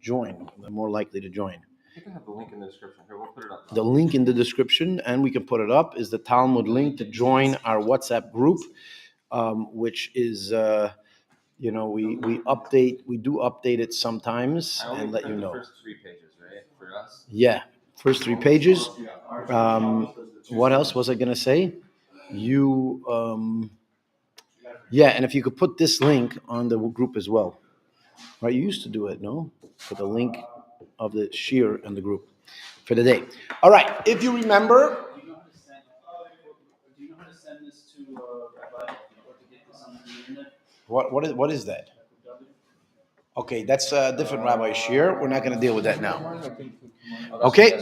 join. They're more likely to join. You can have the link in the description. Here, we'll put it up. The link in the description, and we can put it up, is the Talmud link to join our WhatsApp group, which is, we do update it sometimes and let you know. First 3 pages, right, for us? Yeah, first 3 pages. What else was I going to say? And if you could put this link on the group as well. Right, you used to do it, no? Put the link of the shir in the group for the day. All right, if you remember. Do you know how to send this to Rabbi, or to get this on the internet? What is that? Okay, that's a different Rabbi shir. We're not going to deal with that now. Okay.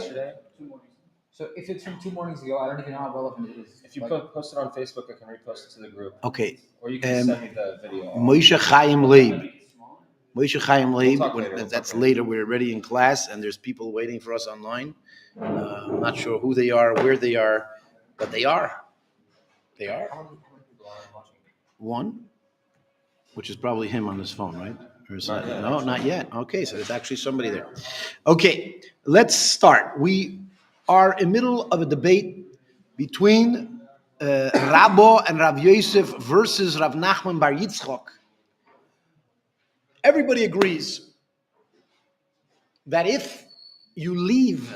So if it's from 2 mornings ago, I don't even know how relevant it is. If you post it on Facebook, I can repost it to the group. Okay. Or you can send me the video. Moshe Chaim Leib. Moshe Chaim Leib. We'll that's later. We're already in class, and there's people waiting for us online. I'm not sure who they are, where they are, but they are. They are. One, which is probably him on his phone, right? Or is that, no, not yet. Okay, so there's actually somebody there. Okay, let's start. We are in the middle of a debate between Rabbo and Rav Yosef versus Rav Nachman Bar Yitzchok. Everybody agrees that if you leave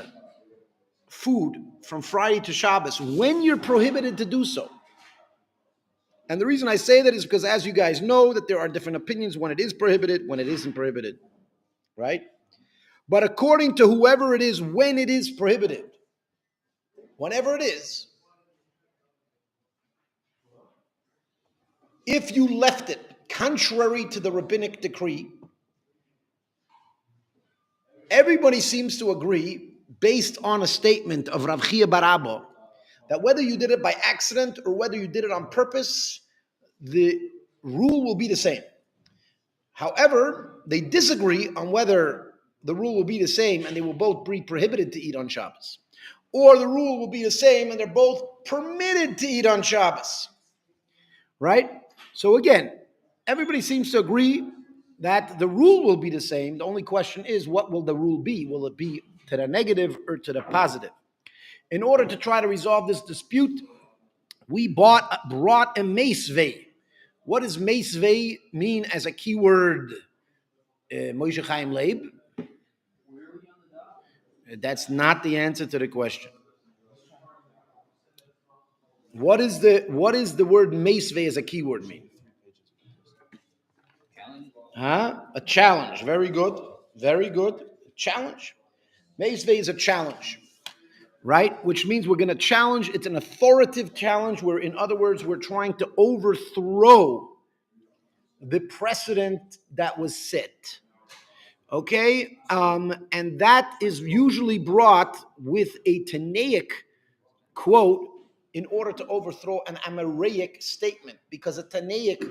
food from Friday to Shabbos when you're prohibited to do so, and the reason I say that is because, as you guys know, that there are different opinions when it is prohibited, when it isn't prohibited, right? But according to whoever it is, when it is prohibited, whenever it is, if you left it contrary to the rabbinic decree, everybody seems to agree, based on a statement of Rav Chia bar Abba, that whether you did it by accident or whether you did it on purpose, the rule will be the same. However, they disagree on whether the rule will be the same and they will both be prohibited to eat on Shabbos, or the rule will be the same and they're both permitted to eat on Shabbos. Right? So again, everybody seems to agree that the rule will be the same. The only question is, what will the rule be? Will it be to the negative or to the positive? In order to try to resolve this dispute, we brought a meisvei. What does meisvei mean as a keyword? Moshe Chaim Leib? That's not the answer to the question. What is the word meisvei as a keyword mean? A challenge. Very good. Very good. Challenge. Meisvei is a challenge, right? Which means we're going to challenge. It's an authoritative challenge where, in other words, we're trying to overthrow the precedent that was set. Okay? And that is usually brought with a Tanaic quote in order to overthrow an Amaraic statement, because a Tanaic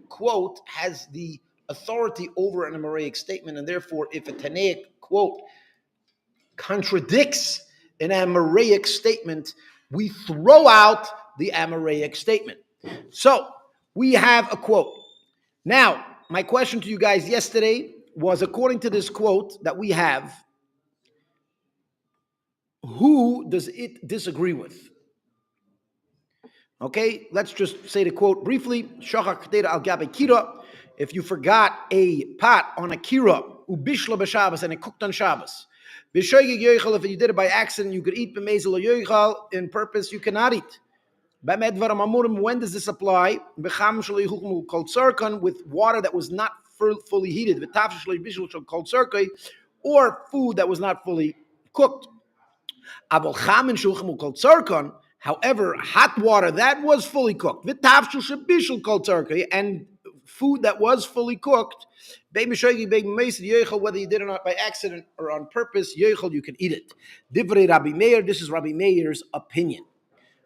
quote has the authority over an Amaraic statement, and therefore, if a Tanaic quote contradicts an Amaraic statement, we throw out the Amaraic statement. So, we have a quote. Now, my question to you guys yesterday was, according to this quote that we have, who does it disagree with? Okay, let's just say the quote briefly. If you forgot a pot on a kira, ubishla b'Shabbos, and it cooked on Shabbos. If you did it by accident, you could eat b'mezel or yoichal. In purpose, you cannot eat. When does this apply? With water that was not fully heated, or food that was not fully cooked. However, hot water that was fully cooked, and food that was fully cooked, whether you did it not by accident or on purpose, you can eat it. This is Rabbi Meir's opinion.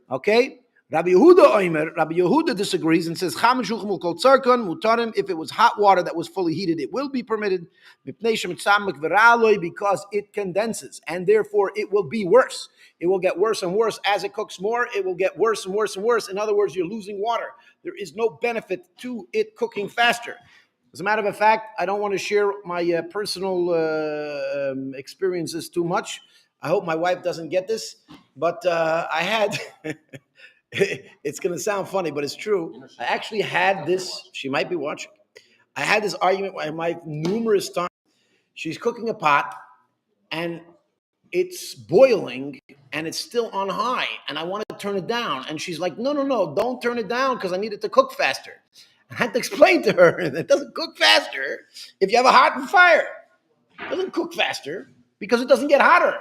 Okay? Rabbi Yehuda disagrees and says, if it was hot water that was fully heated, it will be permitted because it condenses, and therefore it will be worse. It will get worse and worse as it cooks more. It will get worse and worse and worse. In other words, you're losing water. There is no benefit to it cooking faster. As a matter of fact, I don't want to share my personal experiences too much. I hope my wife doesn't get this, but I had. It's going to sound funny, but it's true. I actually had this. She might be watching. I had this argument with my wife numerous times. She's cooking a pot, and it's boiling, and it's still on high, and I want to turn it down. And she's like, no, no, no, don't turn it down because I need it to cook faster. I had to explain to her that it doesn't cook faster if you have a hot fire. It doesn't cook faster because it doesn't get hotter.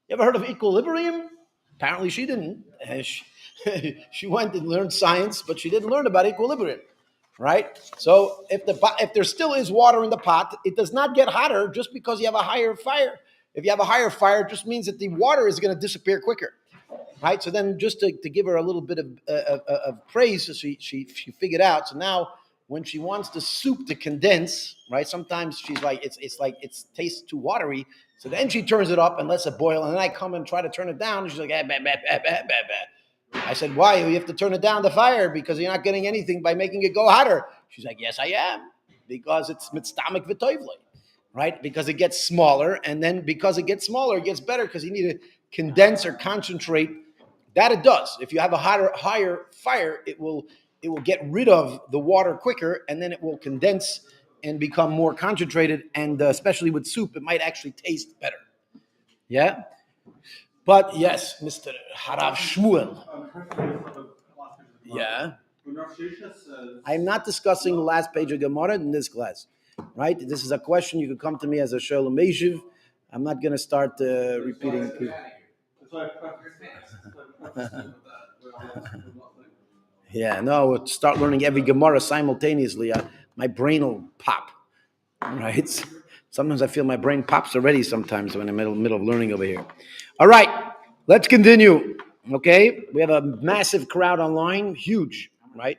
You ever heard of equilibrium? Apparently she didn't. She went and learned science, but she didn't learn about equilibrium, right? So if there still is water in the pot, it does not get hotter just because you have a higher fire. If you have a higher fire, it just means that the water is going to disappear quicker, right? So then just to give her a little bit of praise, so she figured out. So now when she wants the soup to condense, right? Sometimes she's like, it tastes too watery. So then she turns it up and lets it boil. And then I come and try to turn it down. And she's like, bah, bah, bah, bah, bah, bah. I said, why? You have to turn it down the fire because you're not getting anything by making it go hotter. She's like, yes, I am. Because it's mitztamik v'toivlei, right? Because it gets smaller. And then because it gets smaller, it gets better because you need to condense or concentrate. That it does. If you have a higher fire, it will get rid of the water quicker, and then it will condense and become more concentrated. And especially with soup, it might actually taste better. Yeah? But yes, Mr. Harav Shmuel. Yeah. I'm not discussing the last page of Gemara in this class, right? This is a question. You could come to me as a Shalom Meshiv. I'm not going to start repeating. Yeah, no, start learning every Gemara simultaneously. My brain will pop, right? Sometimes I feel my brain pops already sometimes when I'm in the middle of learning over here. All right, let's continue, okay? We have a massive crowd online, huge, right?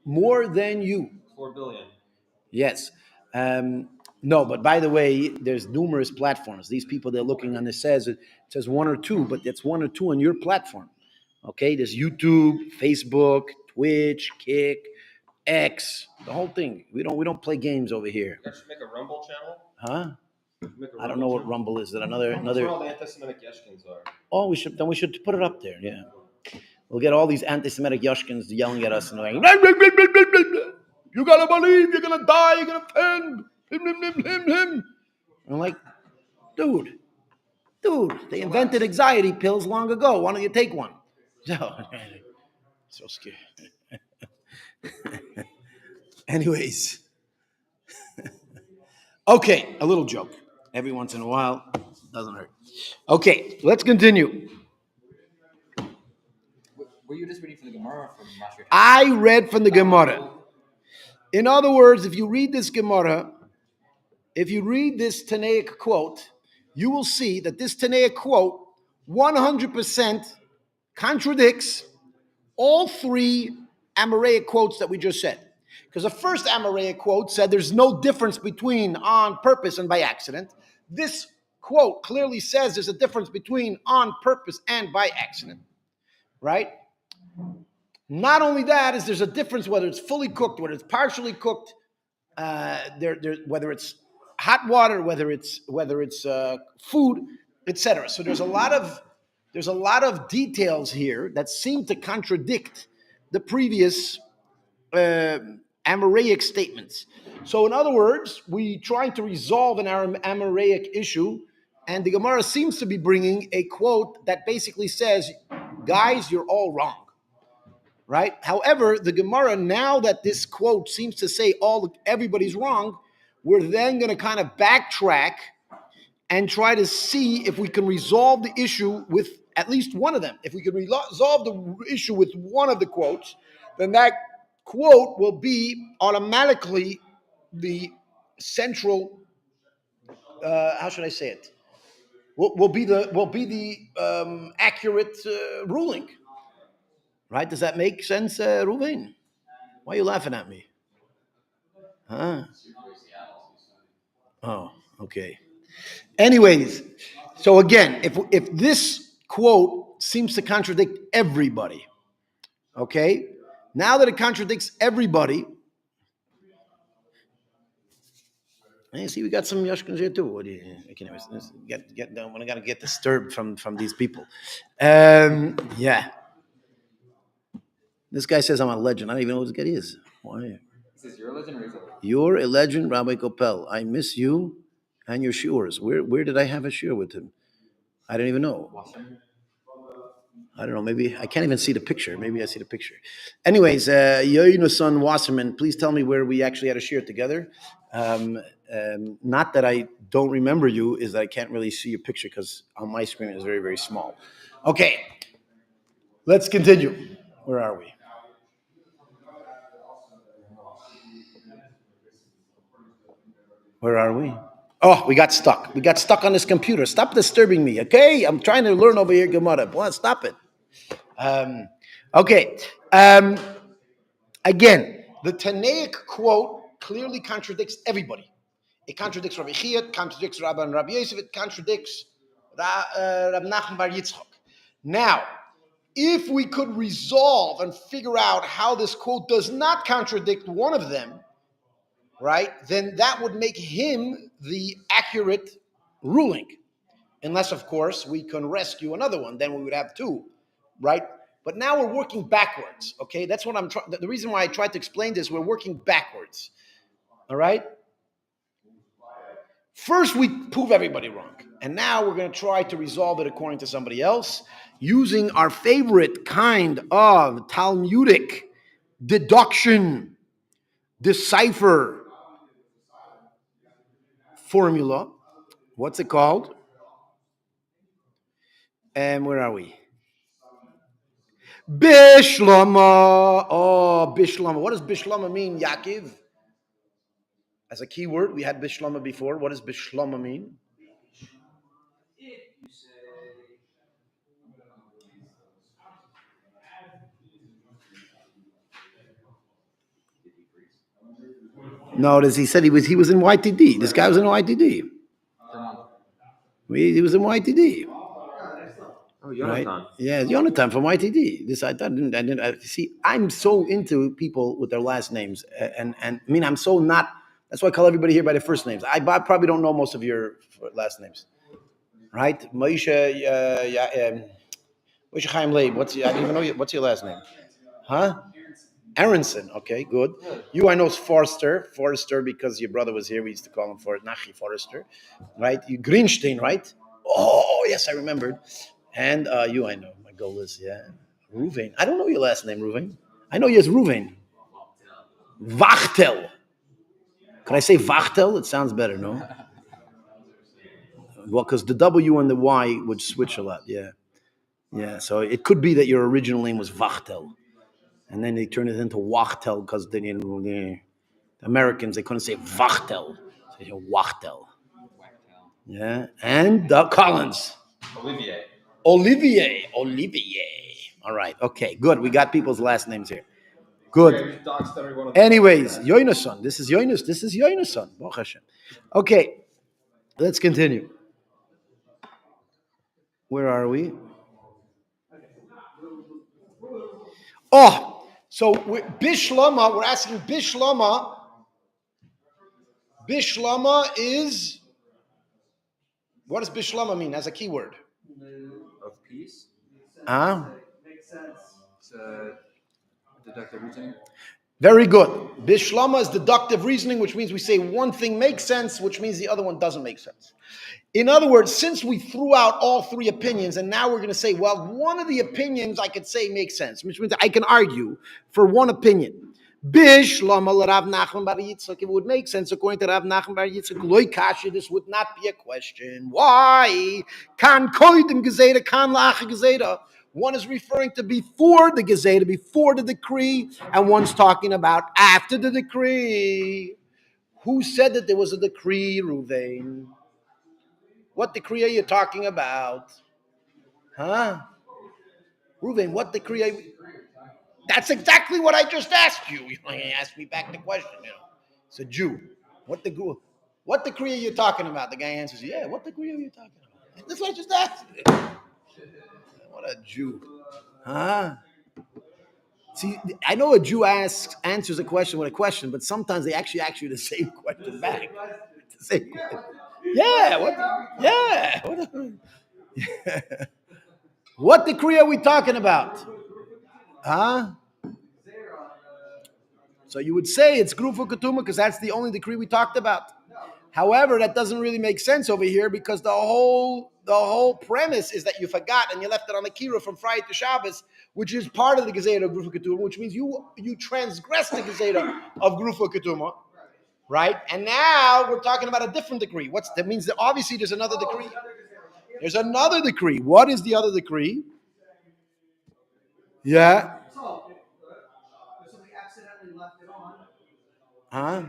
More than you. 4 billion. Yes. No, but by the way, there's numerous platforms. These people they're looking on, it says one or two, but it's one or two on your platform. Okay, there's YouTube, Facebook, Twitch, Kick, X, the whole thing. We don't play games over here. You guys should make a Rumble channel. Huh? Make a I don't know what Rumble is. That another. That's where all the anti-Semitic Yeshkins are. Oh, we should put it up there. Yeah, we'll get all these anti-Semitic Yoshkins yelling at us and going, "You gotta believe, you're gonna die, you're gonna offend him." I'm like, dude, they invented anxiety pills long ago. Why don't you take one? So scared. Anyways, okay, a little joke every once in a while doesn't hurt. Okay, let's continue. Were you just reading from the Gemara or from Masher? I read from the Gemara. In other words, if you read this Gemara, if you read this Tanaic quote, you will see that this Tanaic quote 100% contradicts all three Amoraic quotes that we just said. Because the first Amoraic quote said there's no difference between on purpose and by accident. This quote clearly says there's a difference between on purpose and by accident, right? Not only that, is there's a difference whether it's fully cooked, whether it's partially cooked, whether it's hot water, whether it's food, etc. So there's a lot of details here that seem to contradict the previous Amoraic statements. So in other words, we trying to resolve an Amoraic issue, and the Gemara seems to be bringing a quote that basically says, guys, you're all wrong. Right? However, the Gemara, now that this quote seems to say everybody's wrong, we're then going to kind of backtrack and try to see if we can resolve the issue with at least one of them. If we can resolve the issue with one of the quotes, then that quote will be automatically the central. How should I say it? Will be the accurate ruling. Right? Does that make sense, Ruvain? Why are you laughing at me? Huh? Oh, okay. Anyways, so again, if this quote seems to contradict everybody, okay? Now that it contradicts everybody, Hey, see, we got some Yashkins here too. What do you? Okay, anyways, get down. I gotta get disturbed from these people. Yeah. This guy says I'm a legend. I don't even know what this guy is. Why? He says you're a legend or he's a legend? You're a legend, Rabbi Kopel. I miss you and your shiurs. Where did I have a shiur with him? I don't even know. Wasserman? I don't know. Maybe I can't even see the picture. Maybe I see the picture. Anyways, Yoina's son Wasserman, please tell me where we actually had a shiur together. Not that I don't remember you, is that I can't really see your picture because on my screen it's very, very small. Okay, let's continue. Where are we? Where are we? Oh, we got stuck. We got stuck on this computer. Stop disturbing me, okay? I'm trying to learn over here, Gemara. Well, stop it. Okay. Again, the Tanaic quote clearly contradicts everybody. It contradicts Rabbi Chia, it contradicts Rabbi and Rabbi Yosef, it contradicts Rab Nachman Bar Yitzchak. Now, if we could resolve and figure out how this quote does not contradict one of them, right, then that would make him the accurate ruling. Unless, of course, we can rescue another one, then we would have two, right? But now we're working backwards, okay? That's what I'm trying. The reason why I tried to explain this, we're working backwards, all right? First, we prove everybody wrong. And now we're going to try to resolve it according to somebody else using our favorite kind of Talmudic deduction, decipher formula. What's it called? And where are we? Bishlama. Oh, Bishlama. What does Bishlama mean, Yaakov? As a key word, we had Bishlama before. What does Bishlama mean? No, he said he was in YTD. This guy was in YTD. He was in YTD. Oh, Jonathan. Right? Yeah, Jonathan from YTD. This I didn't see. I'm so into people with their last names, and I mean I'm so not. That's why I call everybody here by their first names. I probably don't know most of your last names, right? Moshe, Moshe Chaim Leib. I don't even know what's your last name, huh? Aronson. Okay, good. You I know is Forrester because your brother was here. We used to call him Nachi Forrester, right? You Greenstein, right? Oh yes, I remembered. And you I know. My goal is Ruvain. I don't know your last name, Ruvain. I know you as Ruvain. Wachtel. Can I say Wachtel? It sounds better, no? Well, because the W and the Y would switch a lot. Yeah. Yeah. So it could be that your original name was Wachtel. And then they turned it into Wachtel because the Americans, they couldn't say Wachtel. They said Wachtel. Yeah. And Collins. Olivier. All right. Okay. Good. We got people's last names here. Good. Anyways, Yoina's son. This is Yoina's son. Baruch Hashem. Okay. Let's continue. Where are we? Oh, so Bishlama, we're asking Bishlama. Bishlama is, what does Bishlama mean as a keyword? Of peace. Makes sense. It's a deductive reasoning. Very good. Bishlama is deductive reasoning, which means we say one thing makes sense, which means the other one doesn't make sense. In other words, since we threw out all three opinions, and now we're going to say, well, one of the opinions I could say makes sense, which means I can argue for one opinion. Bishlama Rav Nachman Bar Yitzchak, it would make sense according to Rav Nachman Bar Yitzchak. Loi kasha, this would not be a question. Why? Kan koidim gezeda, kan lacha gezeda. One is referring to before the gezeda, before the decree, and one's talking about after the decree. Who said that there was a decree, Ruvain? What decree are you talking about? Huh? Ruvain, what decree are you? That's exactly what I just asked you. You asked me back the question, It's a Jew. What decree are you talking about? The guy answers, yeah, what decree are you talking about? That's what I just asked. What a Jew. Huh? See, I know a Jew answers a question with a question, but sometimes they actually ask you the same question back. Same question. Yeah. What? Yeah. What decree are we talking about? Huh? So you would say it's Grufa Ketuma because that's the only decree we talked about. However, that doesn't really make sense over here because the whole premise is that you forgot and you left it on the Kira from Friday to Shabbos, which is part of the Gezerah of Grufa Ketuma, which means you transgress the Gezerah of Grufa Ketuma, right? And now we're talking about a different decree. That means that obviously there's another decree. There's another decree. What is the other decree? Yeah. Huh?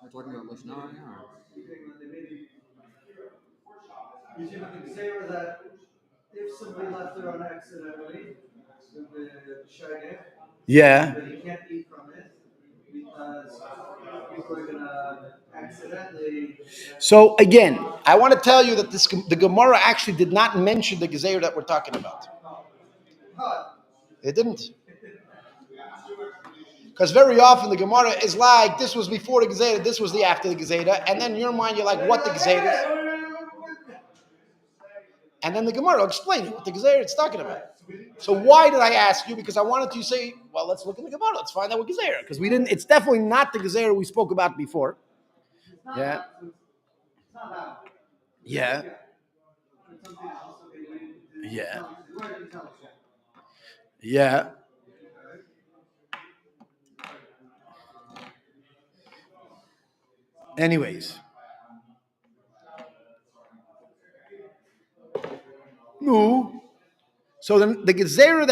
We're talking about Lashna right now. You see what the Gezerah that if somebody left it on accidentally, the shaggy, Yeah. but he can't eat from it because people are gonna accidentally. So again, I want to tell you that the Gemara actually did not mention the Gezerah that we're talking about. It didn't. Because very often the Gemara is like, this was before the Gezerah, this was the after the Gezerah, and then in your mind you're like, what the Gezerah is? And then the Gemara will explain what the Gezerah it's talking about. So why did I ask you? Because I wanted to say, well, let's look in the Gemara, let's find out what Gezerah. Because we didn't, it's definitely not the Gezerah we spoke about before. Yeah. Yeah. Yeah. Yeah. Anyways. No. So the Gezerah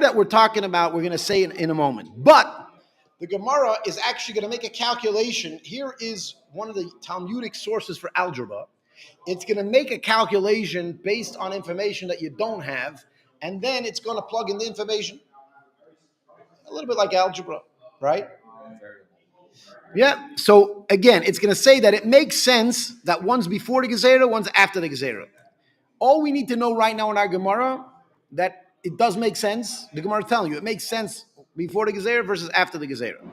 that we're talking about, we're going to say in a moment. But the Gemara is actually going to make a calculation. Here is one of the Talmudic sources for algebra. It's going to make a calculation based on information that you don't have, and then it's going to plug in the information. A little bit like algebra, right? Yeah. So again, it's going to say that it makes sense that one's before the Gezerah, one's after the Gezerah. All we need to know right now in our Gemara that it does make sense. The Gemara is telling you it makes sense before the Gezerah versus after the Gezerah.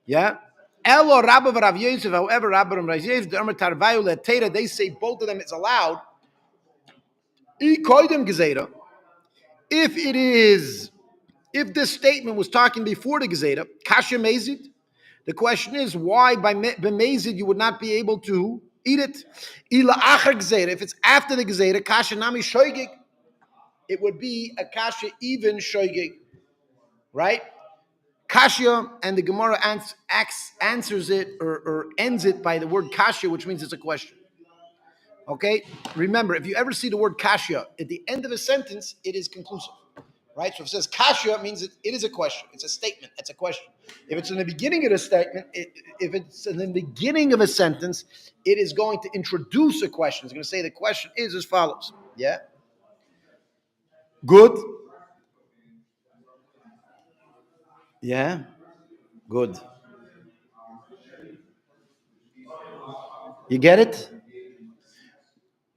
Yeah. Elo Rabba Rav Yosef, however, Rabba and Rav Yosef, they say both of them it's allowed. If this statement was talking before the Gezerah, Kasha Mezid, the question is why by Mezid you would not be able to eat it. Ila Achar Gezerah, if it's after the Gezerah, Kasha Nami Shoygig, it would be a Kasha even Shoygig, right? Kasha, and the Gemara answers it or ends it by the word Kasha, which means it's a question. Okay? Remember, if you ever see the word Kasha at the end of a sentence, it is conclusive. Right? So if it says Kasha, it means it is a question. It's a statement. It's a question. If it's in the beginning of a statement, if it's in the beginning of a sentence, it is going to introduce a question. It's going to say the question is as follows. Yeah? Good? Yeah? Good. You get it?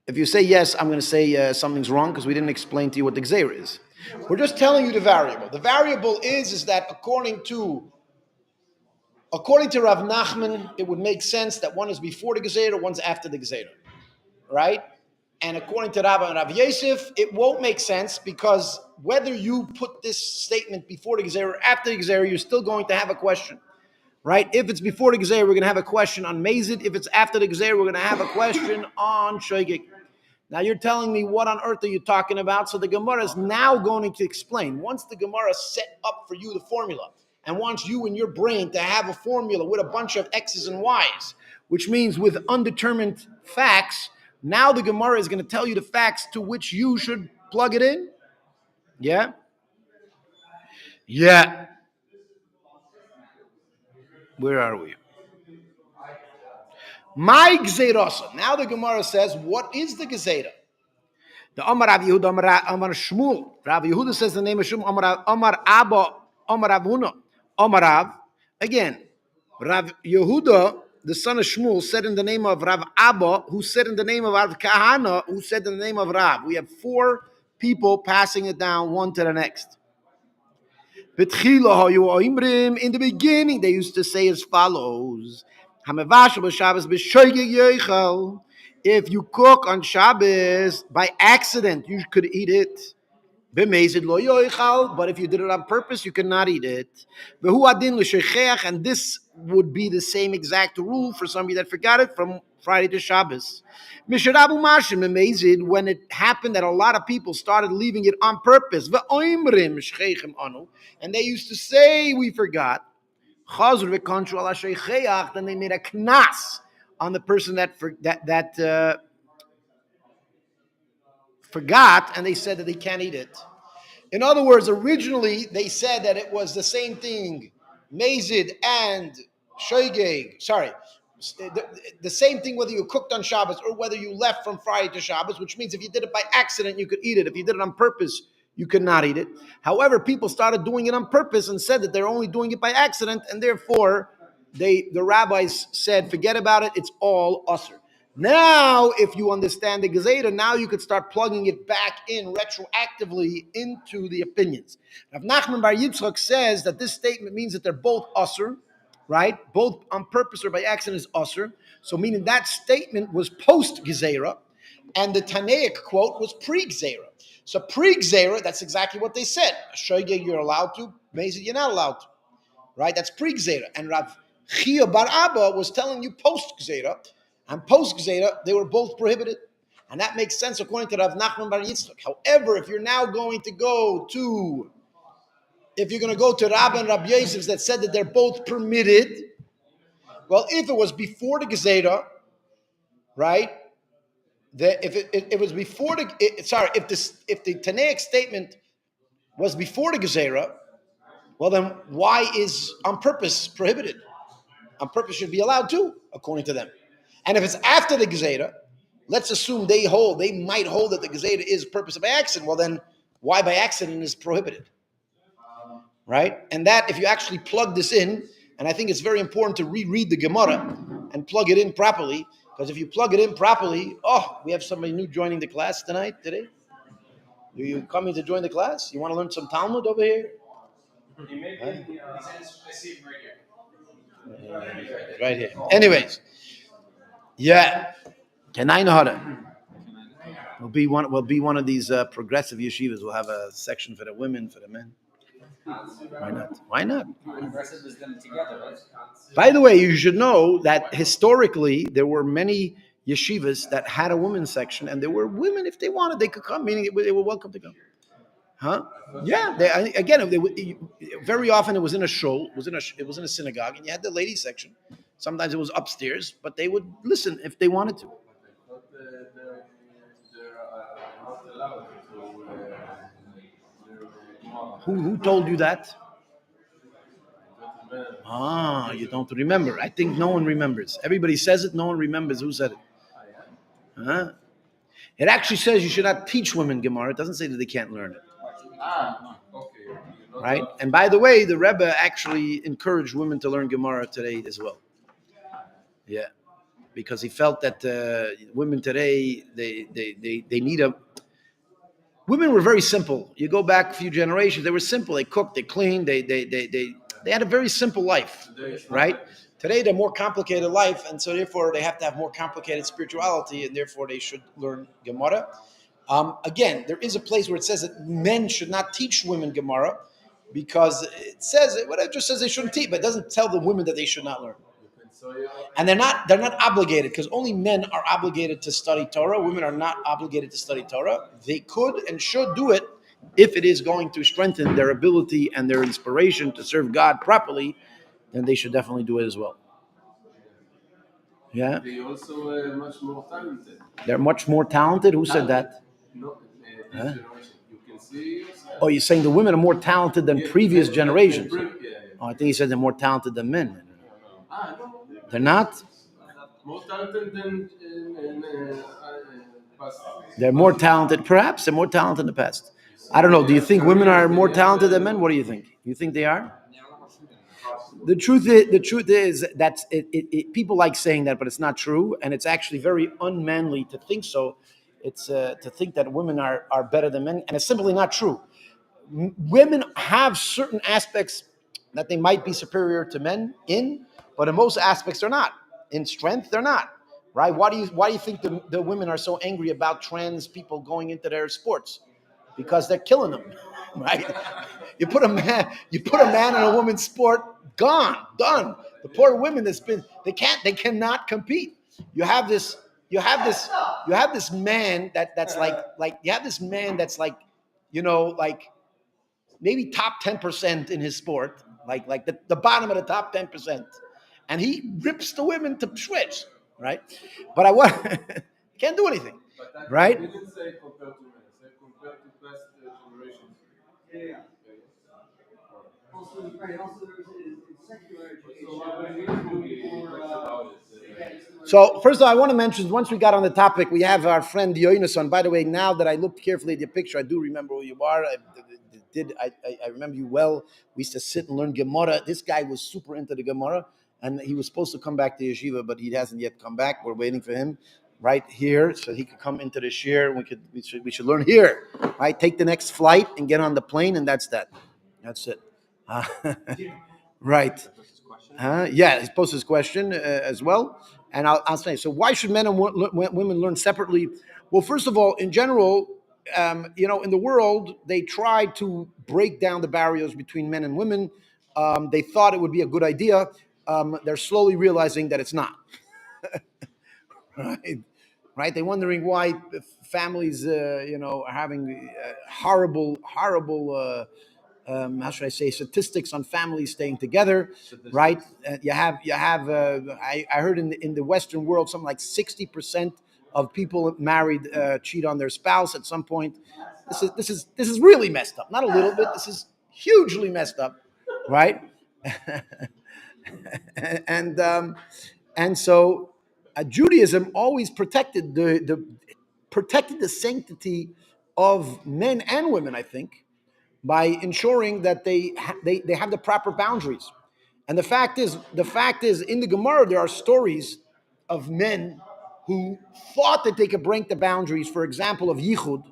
If you say yes, I'm going to say something's wrong because we didn't explain to you what the Gezerah is. We're just telling you the variable. The variable is that according to Rav Nachman, it would make sense that one is before the Gezerah, one's after the Gezerah, right? And according to Rabbi and Rav Yosef, it won't make sense because whether you put this statement before the Gezerah or after the Gezerah, you're still going to have a question, right? If it's before the Gezerah, we're going to have a question on Mezid. If it's after the Gezerah, we're going to have a question on Shoygig. Now you're telling me what on earth are you talking about? So the Gemara is now going to explain. Once the Gemara set up for you the formula and wants you in your brain to have a formula with a bunch of X's and Y's, which means with undetermined facts, now the Gemara is going to tell you the facts to which you should plug it in. Yeah? Yeah. Where are we? My Gzeirasa. Now the Gemara says, what is the Gezerah? The Amar Rav Yehuda, Amar Shmuel. Rav Yehuda says the name of Shmuel. Amar Abba, Amar Rav Huna, Amar Rav. Again, Rav Yehuda, the son of Shmuel, said in the name of Rav Abba, who said in the name of Rav Kahana, who said in the name of Rav. We have four people passing it down one to the next. In the beginning, they used to say as follows: if you cook on Shabbos by accident, you could eat it. But if you did it on purpose, you cannot eat it. And this would be the same exact rule for somebody that forgot it from Friday to Shabbos. When it happened that a lot of people started leaving it on purpose, and they used to say we forgot, then they made a knas on the person that forgot, and they said that they can't eat it. In other words, originally they said that it was the same thing, mazid and shoygeg. Sorry, the same thing whether you cooked on Shabbos or whether you left from Friday to Shabbos, which means if you did it by accident, you could eat it. If you did it on purpose, you could not eat it. However, people started doing it on purpose and said that they're only doing it by accident, and therefore the rabbis said, forget about it, it's all usher. Now, if you understand the Gezerah, now you could start plugging it back in retroactively into the opinions. Rav Nachman Bar Yitzchak says that this statement means that they're both usher, right? Both on purpose or by accident is usher. So meaning that statement was post-Gezerah, and the Tanaic quote was pre-Gezerah. So pre-Gezerah, that's exactly what they said. Shoygeg, you're allowed to. Mezid, you're not allowed to. Right? That's pre-Gezerah. And Rav Chia Bar Abba was telling you post-Gezerah. And post-Gezerah, they were both prohibited. And that makes sense according to Rav Nachman Bar Yitzchak. However, if you're now going to go to Rabbi and Rabbi Yosef's that said that they're both permitted, well, if it was before the Gezerah, right? If it was before if the Tanaic statement was before the Gezerah, well then why is on purpose prohibited? On purpose should be allowed too, according to them. And if it's after the Gezerah, let's assume they might hold that the Gezerah is purpose by accident. Well then, why by accident is prohibited? Right? And that, if you actually plug this in, and I think it's very important to reread the Gemara and plug it in properly, because if you plug it in properly, we have somebody new joining the class today. Are you coming to join the class? You want to learn some Talmud over here? He may be in the, I see him right here. Right here. Anyways, yeah. Can I know how to? We'll be one of these progressive yeshivas. We'll have a section for the women, for the men. Why not? Why not? Progressive is them together, right? By the way, you should know that historically there were many yeshivas that had a women's section, and there were women, if they wanted, they could come. Meaning they were welcome to come. Huh? Yeah. Very often it was in a shul, it was in a synagogue, and you had the ladies section. Sometimes it was upstairs, but they would listen if they wanted to. Who told you that? You don't remember. I think no one remembers. Everybody says it, no one remembers who said it. Huh? It actually says you should not teach women Gemara. It doesn't say that they can't learn it. Right? And by the way, the Rebbe actually encouraged women to learn Gemara today as well. Yeah. Because he felt that women today, they need a... Women were very simple. You go back a few generations, they were simple. They cooked, they cleaned, they had a very simple life, right? Today, they're more complicated life, and so therefore they have to have more complicated spirituality, and therefore they should learn Gemara. Again, there is a place where it says that men should not teach women Gemara, because it just says they shouldn't teach, but it doesn't tell the women that they should not learn. And they're not obligated, because only men are obligated to study Torah. Women are not obligated to study Torah. They could and should do it if it is going to strengthen their ability and their inspiration to serve God properly. Then they should definitely do it as well. Yeah. They also are much more talented. They're much more talented. Who said that? No, this generation. You can see yourself. Oh, you're saying the women are more talented than previous generations? Yeah. Oh, I think he said they're more talented than men. No. They're not? More talented than past. They're more talented. Perhaps they're more talented in the past. I don't know. Do you think women are more talented than men? What do you think? You think they are? The truth is that people like saying that, but it's not true, and it's actually very unmanly to think so. It's to think that women are better than men, and it's simply not true. women have certain aspects that they might be superior to men in, but in most aspects they're not. In strength, they're not. Right? Why do you think the women are so angry about trans people going into their sports? Because they're killing them, right? You put a man in a woman's sport, gone, done. The poor women they cannot compete. You have this you have this you have this man that's like you have this man that's like, like maybe top 10% in his sport, like the bottom of the top 10%. And he rips the women to shreds, right? But I want can't do anything, But that right? didn't say compared to men, say compared to past generations. Yeah. Also, right, also there's in secular education. So when we talks about it, So first of all, I want to mention, once we got on the topic, we have our friend Yoinason. By the way, now that I looked carefully at your picture, I do remember who you are. I remember you well. We used to sit and learn Gemara. This guy was super into the Gemara, and he was supposed to come back to yeshiva, but he hasn't yet come back. We're waiting for him right here so he could come into the shir. We should learn here, right? Take the next flight and get on the plane, and that's that. That's it. Right. Yeah, he posed his question as well. And I'll say, so why should men and women learn separately? Well, first of all, in general, in the world, they try to break down the barriers between men and women. They thought it would be a good idea. They're slowly realizing that it's not. Right? Right? They're wondering why families, are having horrible. How should I say, statistics on families staying together, right? You have. I heard in the Western world something like 60% of people married cheat on their spouse at some point. This is really messed up. Not a little bit. This is hugely messed up, right? and so Judaism always protected the sanctity of men and women, I think, by ensuring that they have the proper boundaries. And the fact is, in the Gemara, there are stories of men who thought that they could break the boundaries. For example, of Yichud,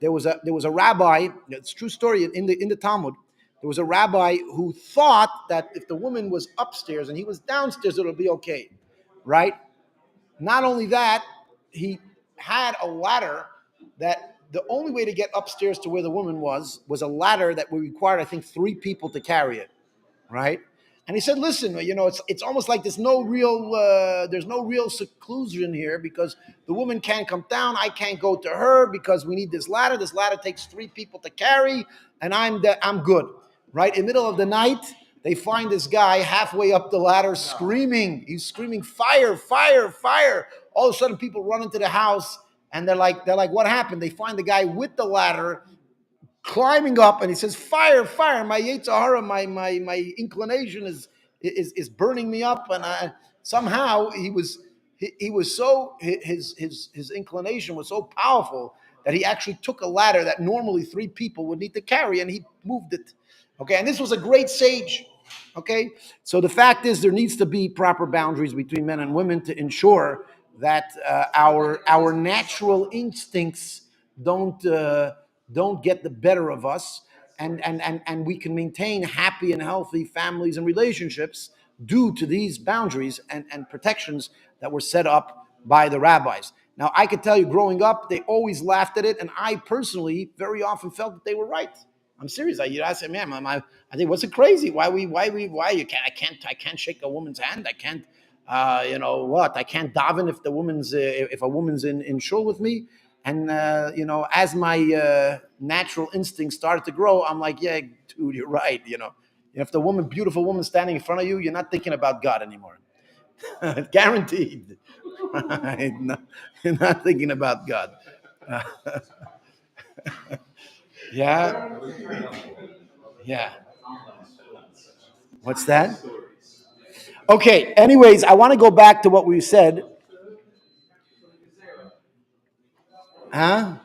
there was a rabbi. It's a true story in the Talmud. There was a rabbi who thought that if the woman was upstairs and he was downstairs, it'll be okay, right? Not only that, he had a ladder that the only way to get upstairs to where the woman was a ladder that would require, I think, 3 people to carry it, right? And he said, "Listen, it's almost like there's no real seclusion here because the woman can't come down. I can't go to her because we need this ladder. This ladder takes 3 people to carry, and I'm good, right?" In the middle of the night, they find this guy halfway up the ladder screaming. He's screaming, "Fire! Fire! Fire!" All of a sudden, people run into the house, and they're like, "What happened?" They find the guy with the ladder climbing up, and he says, "Fire, fire! My Yetzer Hara, my inclination is burning me up." And somehow he was so his inclination was so powerful that he actually took a ladder that normally 3 people would need to carry, and he moved it. Okay, and this was a great sage. Okay, so the fact is, there needs to be proper boundaries between men and women to ensure that our natural instincts don't get the better of us, and we can maintain happy and healthy families and relationships due to these boundaries and protections that were set up by the rabbis. Now, I could tell you, growing up, they always laughed at it, and I personally very often felt that they were right. I'm serious. I said, "Man, I think, what's it crazy? Why you can't? I can't shake a woman's hand. I can't, what? I can't daven if a woman's in shul with me." And as my natural instinct started to grow, I'm like, "Yeah, dude, you're right. If the beautiful woman standing in front of you, you're not thinking about God anymore, guaranteed. Right? No, you're not thinking about God." Yeah, yeah. What's that? Okay. Anyways, I want to go back to what we said. Huh?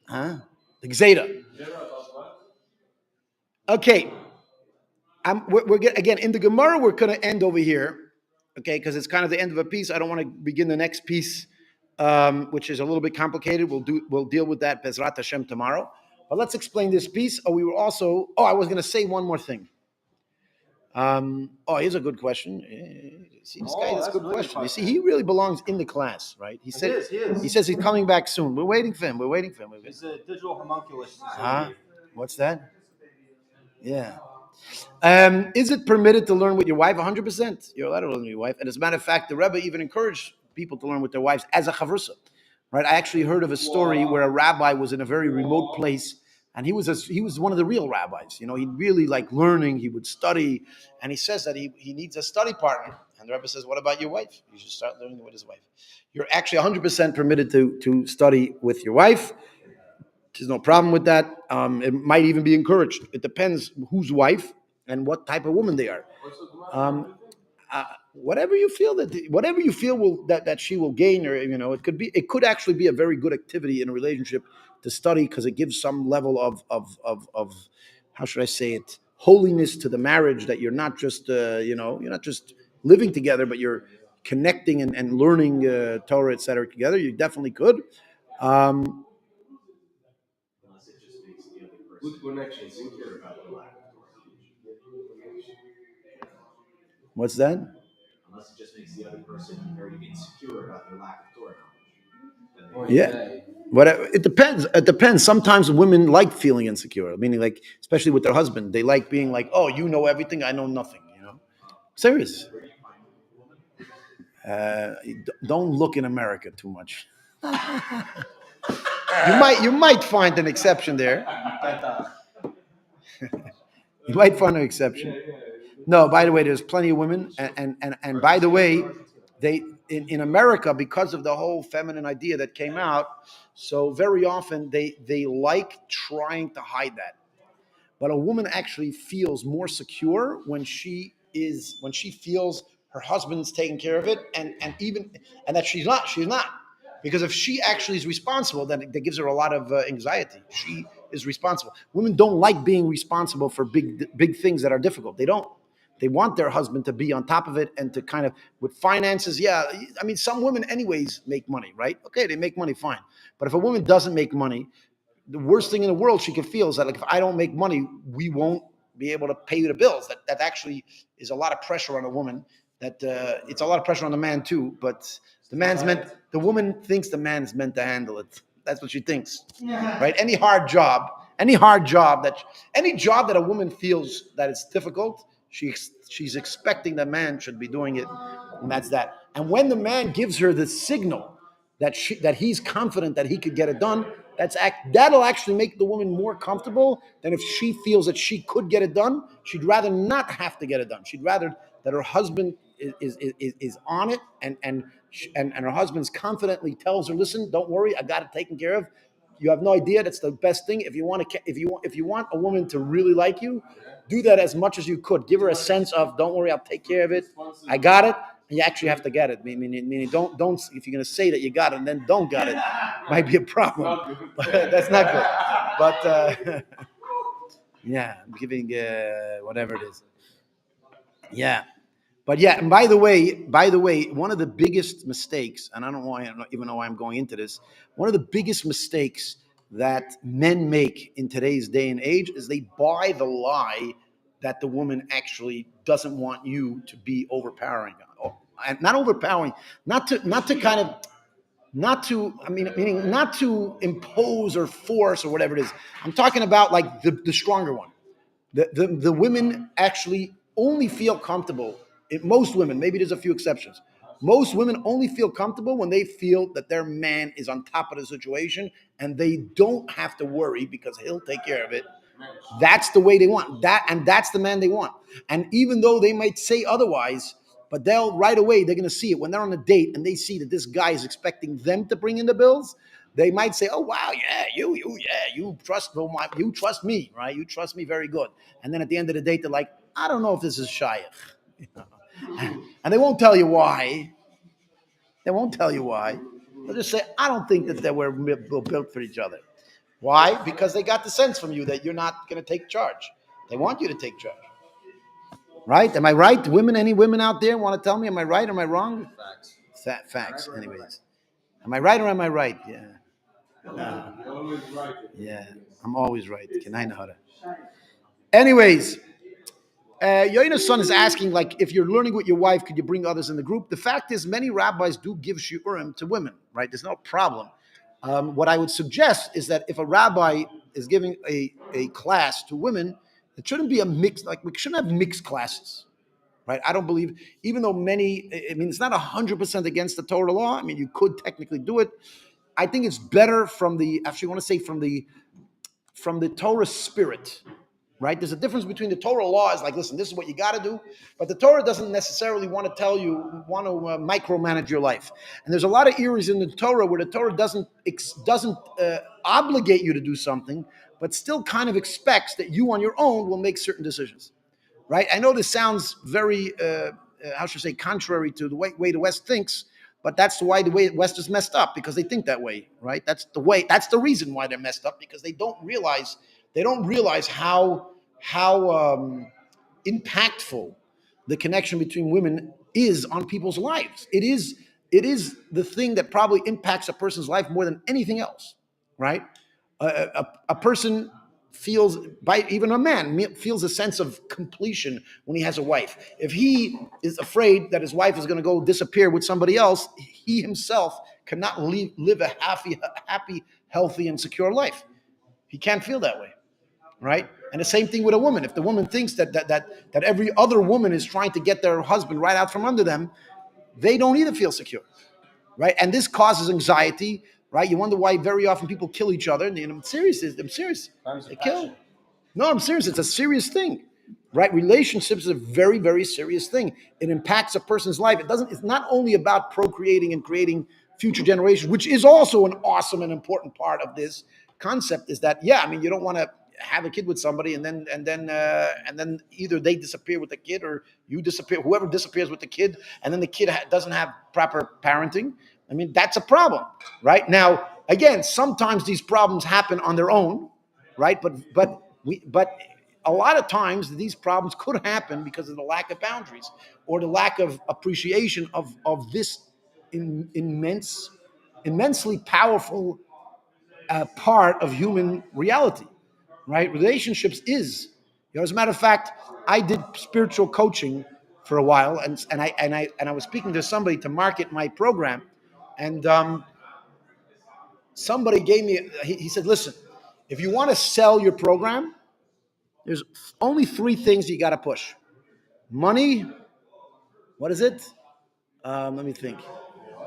Huh? The Gzeda. Okay. Again in the Gemara. We're going to end over here, okay? Because it's kind of the end of a piece. I don't want to begin the next piece, which is a little bit complicated. We'll deal with that Bezrat Hashem tomorrow. But let's explain this piece. Oh, we were also. Oh, I was going to say one more thing. Here's a good question. See, this guy has a good question. You see, he really belongs in the class, right? He said he says he's coming back soon. We're waiting for him. He's a digital homunculus. Huh? What's that? Yeah. Is it permitted to learn with your wife? 100%. You're allowed to learn with your wife. And as a matter of fact, the Rebbe even encouraged people to learn with their wives as a chavrusa. Right? I actually heard of a story where a rabbi was in a very remote place, and he was one of the real rabbis. You know, he really liked learning. He would study, and he says that he needs a study partner. And the Rebbe says, "What about your wife? You should start learning with his wife. You're actually 100% permitted to study with your wife. There's no problem with that. It might even be encouraged. It depends whose wife and what type of woman they are. Um, whatever you feel that she will gain, or it could actually be a very good activity in a relationship to study, because it gives some level of how should I say it, holiness to the marriage, that you're not just you're not just living together, but you're connecting and learning Torah, etc. together. You definitely could. Um, Good connection. what's that? Unless it just makes the other person very insecure about their lack of Torah knowledge. Yeah, but it depends. It depends. Sometimes women like feeling insecure, meaning, like, especially with their husband, they like being like, "Oh, you know everything, I know nothing." Serious. Don't look in America too much. You might find an exception there. You might find an exception. No, by the way, there's plenty of women, and by the way, they in America, because of the whole feminine idea that came out, so very often they like trying to hide that. But a woman actually feels more secure when she feels her husband's taking care of it, and that she's not. Because if she actually is responsible, then that gives her a lot of anxiety. She is responsible. Women don't like being responsible for big things that are difficult. They don't. They want their husband to be on top of it and to kind of, with finances. Yeah, I mean, some women anyways make money, right? Okay, they make money, fine. But if a woman doesn't make money, the worst thing in the world she could feel is that, like, if I don't make money, we won't be able to pay the bills. That actually is a lot of pressure on a woman. That it's a lot of pressure on the man too. But the woman thinks the man is meant to handle it. That's what she thinks, right? Any job that a woman feels that it's difficult, she's expecting the man should be doing it, and that's that. And when the man gives her the signal that he's confident that he could get it done, that'll actually make the woman more comfortable than if she feels that she could get it done. She'd rather not have to get it done. She'd rather that her husband is on it, and her husband's confidently tells her, "Listen, don't worry, I got it taken care of." You have no idea. That's the best thing. If you want a woman to really like you, do that as much as you could. Give her a sense of, "Don't worry, I'll take care of it. I got it." And you actually have to get it. Meaning, don't. If you're going to say that you got it and then don't got it, might be a problem. But that's not good. But yeah, I'm giving whatever it is. Yeah. But yeah, and by the way, one of the biggest mistakes, and I don't even know why I'm going into this. One of the biggest mistakes that men make in today's day and age is they buy the lie that the woman actually doesn't want you to be overpowering, and not overpowering, not to kind of, not to, meaning not to impose or force or whatever it is. I'm talking about, like, the stronger one. The women actually only feel comfortable. Most women, maybe there's a few exceptions. Most women only feel comfortable when they feel that their man is on top of the situation and they don't have to worry because he'll take care of it. That's the way they want that, and that's the man they want. And even though they might say otherwise, but they'll right away, they're going to see it when they're on a date and they see that this guy is expecting them to bring in the bills. They might say, "Oh wow, yeah, you trust me, right? You trust me very good." And then at the end of the date, they're like, "I don't know if this is shaykh," and they won't tell you why. They won't tell you why. They'll just say, "I don't think that they were built for each other." Why? Because they got the sense from you that you're not going to take charge. They want you to take charge. Right? Am I right? Women, any women out there want to tell me, am I right? Am I wrong? Facts. Anyways. Am I right or am I right? Yeah. You're always right. Yeah, I'm always right. Anyways, Yoina's son is asking, like, if you're learning with your wife, could you bring others in the group? The fact is, many rabbis do give shiurim to women, right? There's no problem. What I would suggest is that if a rabbi is giving a class to women, it shouldn't be a mix, like, we shouldn't have mixed classes, right? I don't believe, even though many, I mean, it's not 100% against the Torah law. I mean, you could technically do it. I think it's better from the, actually, I want to say from the Torah spirit, right? There's a difference between the Torah law is like, listen, this is what you got to do, but the Torah doesn't necessarily want to tell you, want to micromanage your life. And there's a lot of areas in the Torah where the Torah doesn't obligate you to do something, but still kind of expects that you on your own will make certain decisions, right? I know this sounds very, how should I say, contrary to the way the West thinks, but that's why the way the West is messed up, because they think that way, right? That's the reason why they're messed up, because they don't realize how impactful the connection between women is on people's lives. It is the thing that probably impacts a person's life more than anything else, right? A person feels, by even a man feels a sense of completion when he has a wife. If he is afraid that his wife is going to go disappear with somebody else, he himself cannot live a happy, healthy, and secure life. He can't feel that way, right? And the same thing with a woman. If the woman thinks that every other woman is trying to get their husband right out from under them, they don't either feel secure, right? And this causes anxiety, right? You wonder why very often people kill each other. And I'm serious. They kill. No, I'm serious. It's a serious thing, right? Relationships is a very, very serious thing. It impacts a person's life. It's not only about procreating and creating future generations, which is also an awesome and important part of this concept. Is that, yeah, I mean, you don't want to have a kid with somebody and then either they disappear with the kid or you disappear, whoever disappears with the kid, and then the kid doesn't have proper parenting. I mean, that's a problem, right? Now, again, sometimes these problems happen on their own, right? But a lot of times these problems could happen because of the lack of boundaries or the lack of appreciation of this immensely powerful part of human reality, right? Relationships is, as a matter of fact, I did spiritual coaching for a while, and I was speaking to somebody to market my program, and somebody gave me, he said, listen, if you want to sell your program, there's only three things you got to push: money. What is it? Let me think.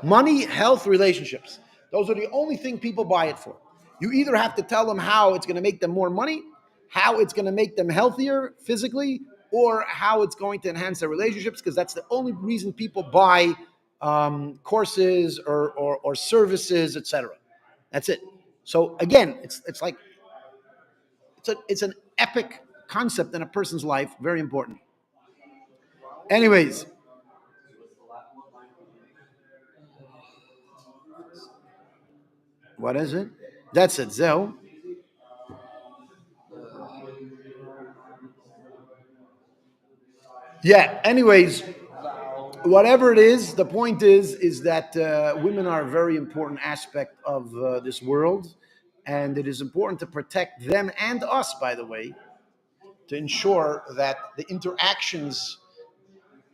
Money, health, relationships. Those are the only thing people buy it for. You either have to tell them how it's going to make them more money, how it's going to make them healthier physically, or how it's going to enhance their relationships, because that's the only reason people buy courses or services, etc. That's it. So again, it's like it's an epic concept in a person's life, very important. Anyways, what is it? That's it, Zell. Yeah. Anyways, whatever it is, the point is that women are a very important aspect of this world, and it is important to protect them and us, by the way, to ensure that the interactions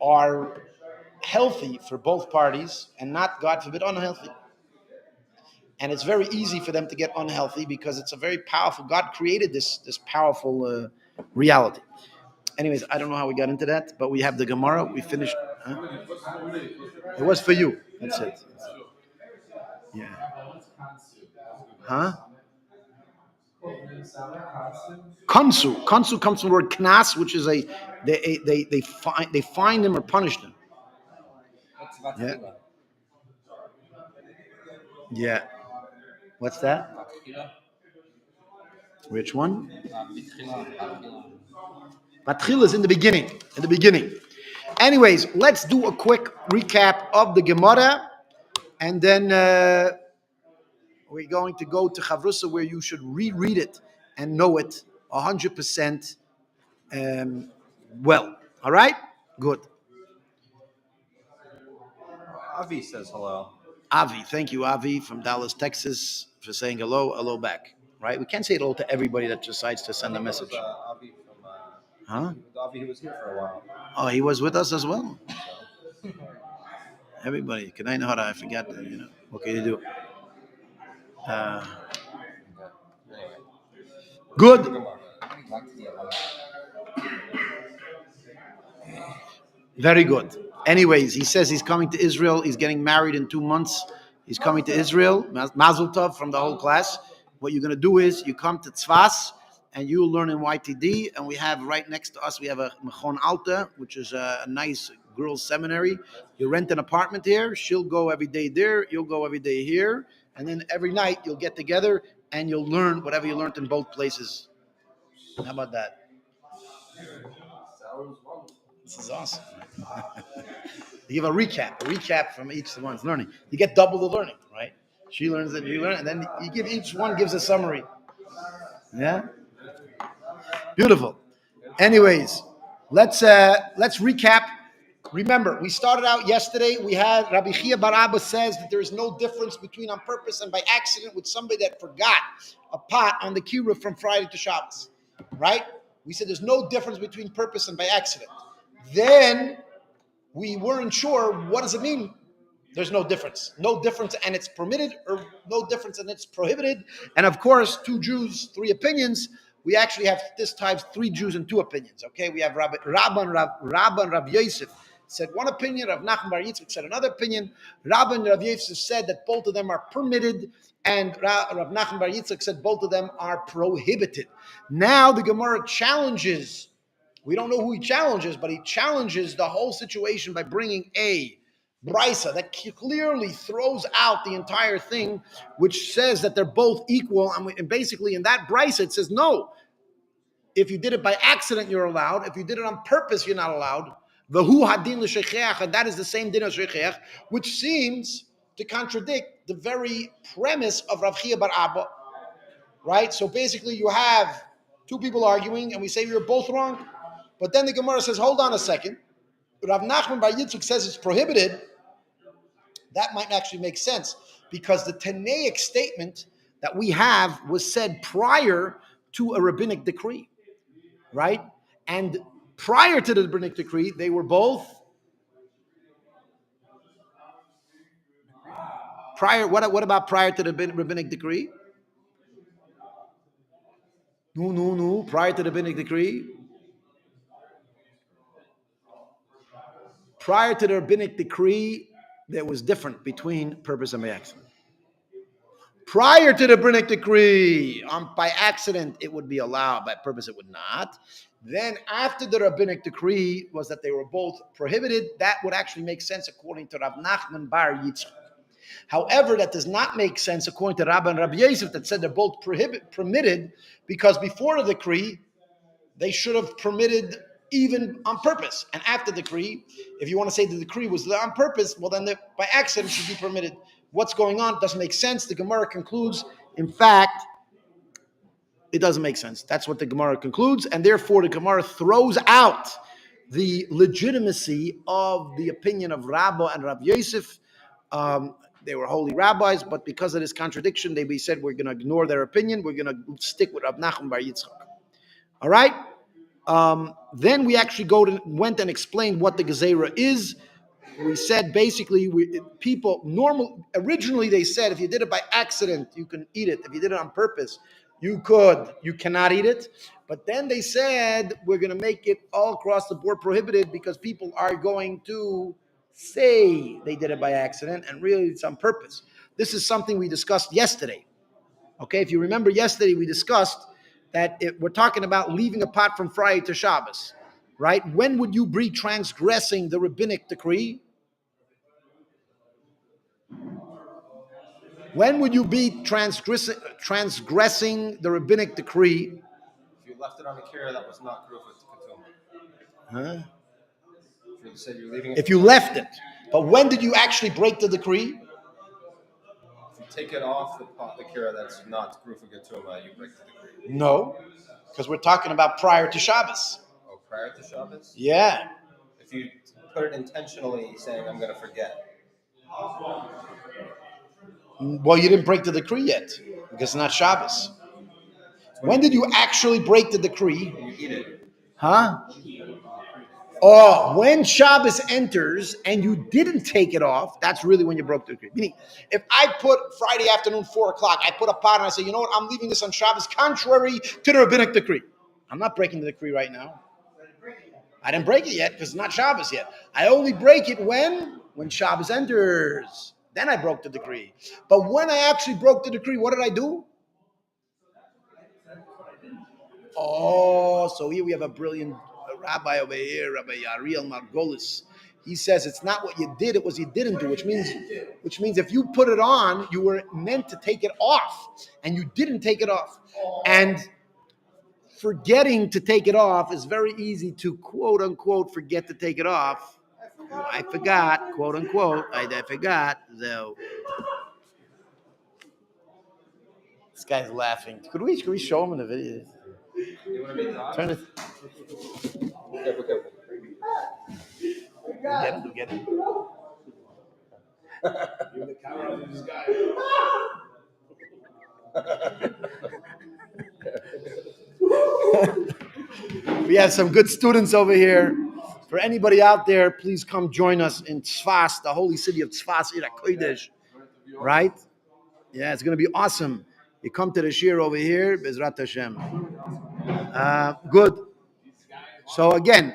are healthy for both parties and not, God forbid, unhealthy. And it's very easy for them to get unhealthy because it's a very powerful. God created this powerful reality. Anyways, I don't know how we got into that, but we have the Gemara. We finished. Huh? It was for you. That's it. Yeah. Huh? Kansu. Kansu comes from the word knas, which is they find them or punish them. Yeah. Yeah. What's that? Which one? Matril is in the beginning. In the beginning. Anyways, let's do a quick recap of the Gemara, and then we're going to go to Chavrusa, where you should reread it and know it 100% well. All right? Good. Avi says hello. Avi, thank you, Avi from Dallas, Texas, for saying hello, hello back. Right? We can't say hello to everybody that decides to send a message. Avi from Huh? Avi, he was here for a while. Oh, he was with us as well. Everybody, can I know how to? I forgot. What can you do? Uh, Anyway, good. Getting back to the alumni. Very good. Anyways, he says he's coming to Israel. He's getting married in 2 months. He's coming to Israel. Mazel tov from the whole class. What you're going to do is you come to Tzfas and you'll learn in YTD. And we have right next to us, we have a Mechon Alta, which is a nice girls' seminary. You rent an apartment here. She'll go every day there. You'll go every day here. And then every night you'll get together and you'll learn whatever you learned in both places. How about that? Sounds wonderful. This is awesome. You give a recap from each of the ones learning. You get double the learning, right? She learns it, you learn, and then you give each one gives a summary. Yeah, beautiful. Anyways, let's recap. Remember, we started out yesterday. We had Rabbi Chia bar Abba says that there is no difference between on purpose and by accident with somebody that forgot a pot on the kiruv from Friday to Shabbos, right? We said there's no difference between purpose and by accident. Then we weren't sure what does it mean. There's no difference. No difference and it's permitted, or no difference and it's prohibited. And of course, 2 Jews, 3 opinions. We actually have this time 3 Jews and 2 opinions. Okay, we have Rabban Rav Yosef said one opinion, Rav Nachman bar Yitzchak said another opinion. Rabban Rav Yosef said that both of them are permitted, and Rav Nachman bar Yitzchak said both of them are prohibited. Now the Gemara challenges. We don't know who he challenges, but he challenges the whole situation by bringing a brisa that clearly throws out the entire thing, which says that they're both equal. And basically, in that brisa, it says no. If you did it by accident, you're allowed. If you did it on purpose, you're not allowed. V'hu hadin l'sheicheach, and that is the same din as sheicheach, which seems to contradict the very premise of Rav Chia bar Abba. Right? So basically, you have 2 people arguing, and we say you're both wrong. But then the Gemara says, hold on a second. Rav Nachman bar Yitzchak says it's prohibited. That might actually make sense because the Tanaic statement that we have was said prior to a rabbinic decree, right? And prior to the rabbinic decree, they were both prior. What about prior to the rabbinic decree? No. Prior to the rabbinic decree. Prior to the rabbinic decree, there was different between purpose and by accident. Prior to the rabbinic decree, by accident it would be allowed, by purpose it would not. Then after the rabbinic decree was that they were both prohibited, that would actually make sense according to Rav Nachman bar Yitzchak. However, that does not make sense according to Rabban Rabbi Yosef that said they're both permitted, because before the decree, they should have permitted even on purpose. And after the decree, if you want to say the decree was on purpose, well, then by accident should be permitted. What's going on? It doesn't make sense. The Gemara concludes, in fact, it doesn't make sense. That's what the Gemara concludes. And therefore, the Gemara throws out the legitimacy of the opinion of Rabba and Rav Yosef. They were holy rabbis, but because of this contradiction, they said, we're going to ignore their opinion. We're going to stick with Rav Nachman bar Yitzchak. All right? Then we actually went and explained what the Gezerah is. We said basically, originally they said if you did it by accident, you can eat it. If you did it on purpose, you cannot eat it. But then they said, we're going to make it all across the board prohibited because people are going to say they did it by accident and really it's on purpose. This is something we discussed yesterday. Okay, if you remember yesterday, we discussed that we're talking about leaving a pot from Friday to Shabbos, right? When would you be transgressing the rabbinic decree? When would you be transgressing the rabbinic decree? If you left it on a kira that was not grufa ketuma. Huh? If you said you're leaving it. If you left it, but when did you actually break the decree? If you take it off the kira that's not grufa ketuma, you break the decree. No, because we're talking about prior to Shabbos. Oh, prior to Shabbos? Yeah. If you put it intentionally saying, I'm going to forget. Well, you didn't break the decree yet because it's not Shabbos. When did you actually break the decree? You eat it. Huh? Oh, when Shabbos enters and you didn't take it off, that's really when you broke the decree. Meaning, if I put Friday afternoon, 4 o'clock, I put a pot and I say, you know what, I'm leaving this on Shabbos contrary to the rabbinic decree. I'm not breaking the decree right now. I didn't break it yet because it's not Shabbos yet. I only break it when Shabbos enters. Then I broke the decree. But when I actually broke the decree, what did I do? Oh, so here we have a brilliant rabbi over here, Rabbi Ariel Margolis. He says it's not what you did, it was you didn't do, which means if you put it on, you were meant to take it off, and you didn't take it off. And forgetting to take it off is very easy to quote unquote forget to take it off. I forgot, quote unquote, I forgot. So this guy's laughing. Could we show him in the video? You want to be taught? Turn it. Careful. Get him. Give the camera to this guy. We have some good students over here. For anybody out there, please come join us in Tzfas, the holy city of Tzfas, Ir HaKodesh. Right? Yeah, it's going to be awesome. You come to the shir over here, Bezrat Hashem. Good. So again,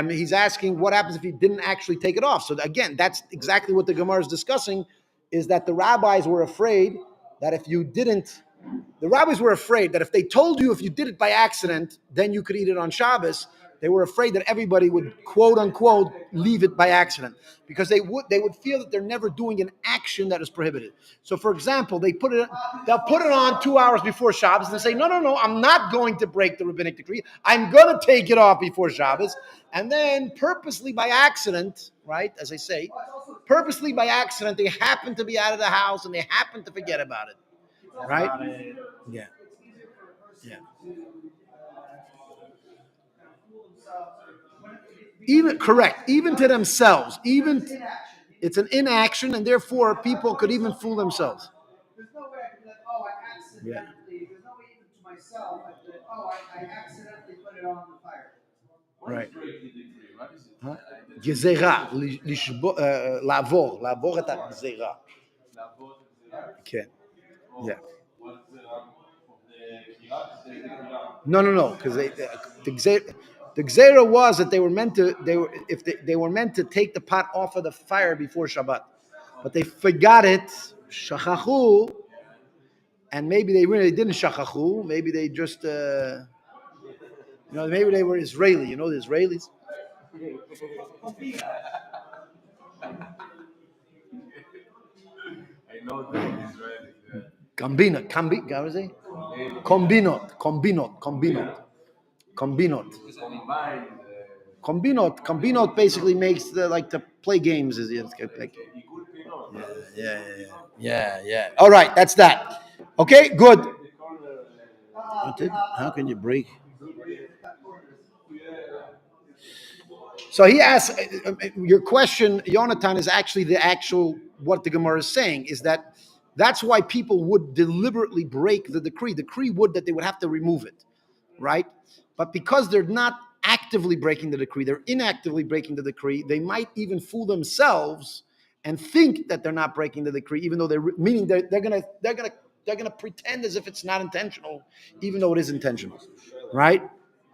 he's asking what happens if he didn't actually take it off. So again, that's exactly what the Gemara is discussing, is that the rabbis were afraid that if you didn't, the rabbis were afraid that if they told you if you did it by accident, then you could eat it on Shabbos. They were afraid that everybody would quote unquote leave it by accident because they would feel that they're never doing an action that is prohibited. So, for example, they'll put it on 2 hours before Shabbos and they say, no, I'm not going to break the rabbinic decree. I'm going to take it off before Shabbos, and then purposely by accident, right? As I say, purposely by accident, they happen to be out of the house and they happen to forget about it, right? Yeah. Yeah. Even to themselves, it's an inaction, and therefore people could even fool themselves. There's no way I could be like, oh, I accidentally, there's no way even to myself, I could, oh, I accidentally put it on the fire. Right. גזירה, לעבור את הגזירה. כן. Yeah. No, because the gzera was that they were meant to take the pot off of the fire before Shabbat, but they forgot it, shachachu, and maybe they really didn't shachachu. Maybe they just, maybe they were Israeli. You know the Israelis. I know that Israeli. Combinot basically makes to play games. Yeah. All right, that's that. Okay, good. How can you break? So he asks, your question, Jonathan, is actually what the Gemara is saying, is that's why people would deliberately break the decree. The decree would that they would have to remove it, right? But because they're not actively breaking the decree, they're inactively breaking the decree, they might even fool themselves and think that they're not breaking the decree, even though they're gonna pretend as if it's not intentional, even though it is intentional, right?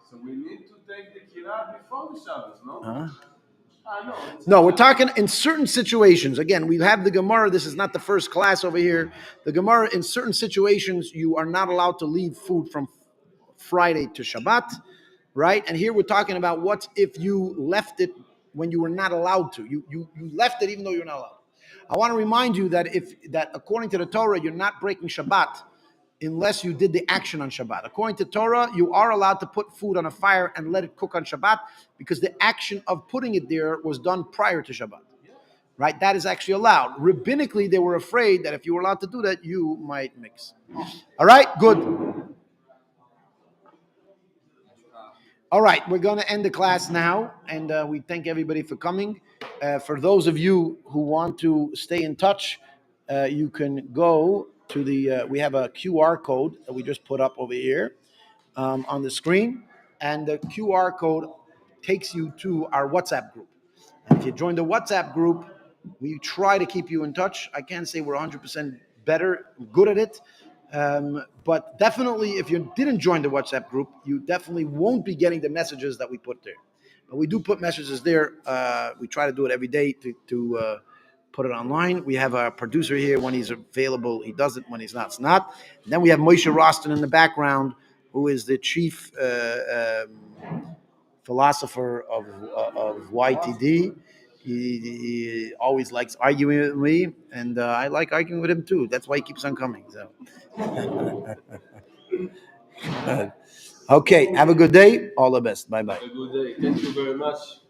So we need to take the kira before the Shabbos, no? Huh? No. No, we're talking in certain situations. Again, we have the Gemara. This is not the first class over here. The Gemara, in certain situations, you are not allowed to leave food from Friday to Shabbat, right? And here we're talking about what if you left it when you were not allowed to. You left it even though you're not allowed. I want to remind you that according to the Torah, you're not breaking Shabbat unless you did the action on Shabbat. According to Torah, you are allowed to put food on a fire and let it cook on Shabbat because the action of putting it there was done prior to Shabbat. Right? That is actually allowed. Rabbinically, they were afraid that if you were allowed to do that, you might mix. All right, good. All right, we're going to end the class now, and we thank everybody for coming. For those of you who want to stay in touch, you can go to the. We have a QR code that we just put up over here on the screen, and the QR code takes you to our WhatsApp group. And if you join the WhatsApp group, we try to keep you in touch. I can't say we're 100% good at it, but definitely if you didn't join the WhatsApp group, you definitely won't be getting the messages that we put there. But we do put messages there. We try to do it every day to put it online. We have a producer here. When he's available, he does it. When he's not, it's not. And then we have Moshe Roston in the background, who is the chief philosopher of YTD. He always likes arguing with me, and I like arguing with him too. That's why he keeps on coming. So, okay, have a good day. All the best. Bye bye. A good day. Thank you very much.